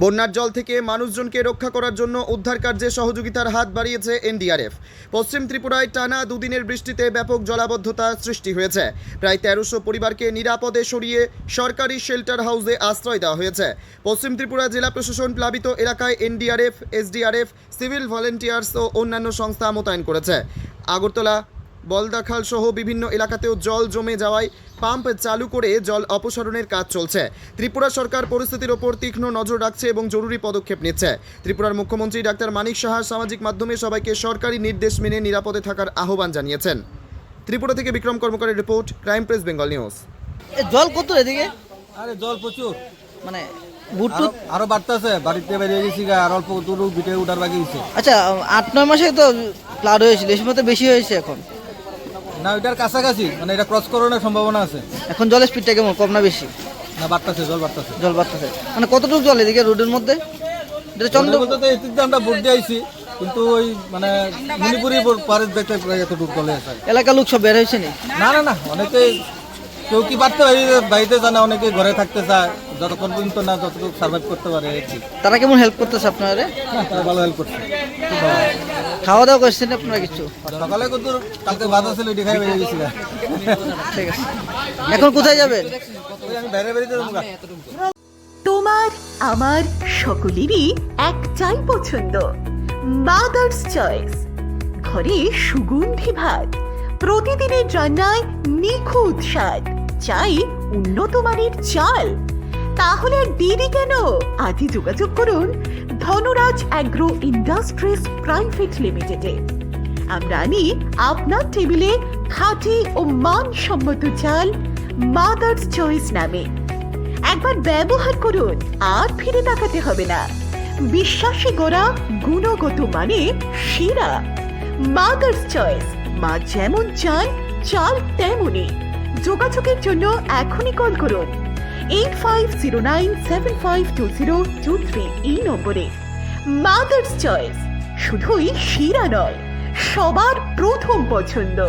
বন্যার জল থেকে মানুষজনকে রক্ষা করার জন্য উদ্ধার কার্যে সহযোগিতার হাত বাড়িয়েছে এনডিআরএফ। পশ্চিম ত্রিপুরায় টানা দুদিনের বৃষ্টিতে ব্যাপক জলাবদ্ধতা সৃষ্টি হয়েছে। প্রায় 1300 পরিবারকে নিরাপদে সরিয়ে সরকারি শেল্টার হাউসে আশ্রয় দেওয়া হয়েছে। পশ্চিম ত্রিপুরা জেলা প্রশাসন প্লাবিত এলাকায় এনডিআরএফ, এসডিআরএফ, সিভিল ভলেন্টিয়ার্স ও অন্যান্য সংস্থা মোতায়েন করেছে। আগরতলা, বলদাখাল সহ বিভিন্ন এলাকাতেও জল জমে যাওয়ায় পাম্প চালু করে জল অপসারণের কাজ চলছে। ত্রিপুরা সরকার পরিস্থিতির ওপর তীক্ষ্ণ নজর রাখছে এবং জরুরি পদক্ষেপ নিচ্ছে। ত্রিপুরার মুখ্যমন্ত্রী ডাক্তার মানিক সাহা সামাজিক মাধ্যমে সবাইকে সরকারি নির্দেশ মেনে নিরাপদে থাকার আহ্বান জানিয়েছেন। ত্রিপুরা থেকে বিক্রম কর্মকারের report, crime press Bengal news. জল কত এদিকে? আরে জল প্রচুর, মানে বুটুত আরো বাড়তেছে। বাড়িতে বেরিয়ে গেছি, আর অল্প দূর ভিটে উঠার বাকি হয়েছে। আচ্ছা, 8-9 মাসে তো ফ্লাড হয়েছিল, এর মধ্যে বেশি হয়েছে এখন না, ওইটার কাছাকাছি, মানে এটা ক্রস করানোর সম্ভাবনা আছে। এখন জলের স্পিডটা কেমন, কম না বেশি? না, বাড়তেছে, জল বাড়তেছে। জল বাড়তেছে মানে কতটুকু জল এদিকে রোডের মধ্যে? এটা চন্দ্র বলতে তো এদিকে আমরা ভোট দিয়ে আইছি, কিন্তু ওই মানে মণিপুরি পারে দেখতে প্রায় এতটুকু চলে আসে। এলাকার লোক সব বের হয়েছে নি? না না না, অনেকে কেউ কি পারতে বাড়িতে জানে, অনেকে ঘরে থাকতে চায়, যতক্ষণ পর্যন্ত না যতটুকু সার্ভাইভ করতে পারে আর কি। তারা কেমন হেল্প করতেছে আপনারা? তারা ভালো হেল্প করছে। খাওয়া দাওয়া করছেন আপনারা কিছু? সকালে কিন্তু কালকে বাজার ছিল, এটি খাই বেরিয়ে গেছিলাম। ঠিক আছে, এখন কোথায় যাবেন? আমি বাইরে বেরিয়ে যাবো। তোমার আমার সকলেরই একটাই পছন্দ, মাদার্স চয়েস। ঘরে সুগন্ধি ভাত, প্রতিদিনের রান্নায় নিখুঁত স্বাদ, চাই উন্নত মানের চাল। তাহলে আর দেরি কেন? আজই যোগাযোগ করুন ধনরাজ অ্যাগ্রো ইন্ডাস্ট্রিজ প্রাইভেট লিমিটেডে। আমরা আনি আপনার টেবিলে খাঁটি ও মানসম্মত চাল মাদার্স চয়েস নামে। একবার ব্যবহার করুন, আর ফিরে তাকাতে হবে না। বিশ্বাসী গোড়া, গুণগত মানে সেরা। মাদার্স চয়েস, মা যেমন চান চাল তেমনই। যোগাযোগের জন্য এখনই কল করুন 8509752023 এই নম্বরে। মাদার্স চয়েস শুধুই সেরা নয়, সবার প্রথম পছন্দ।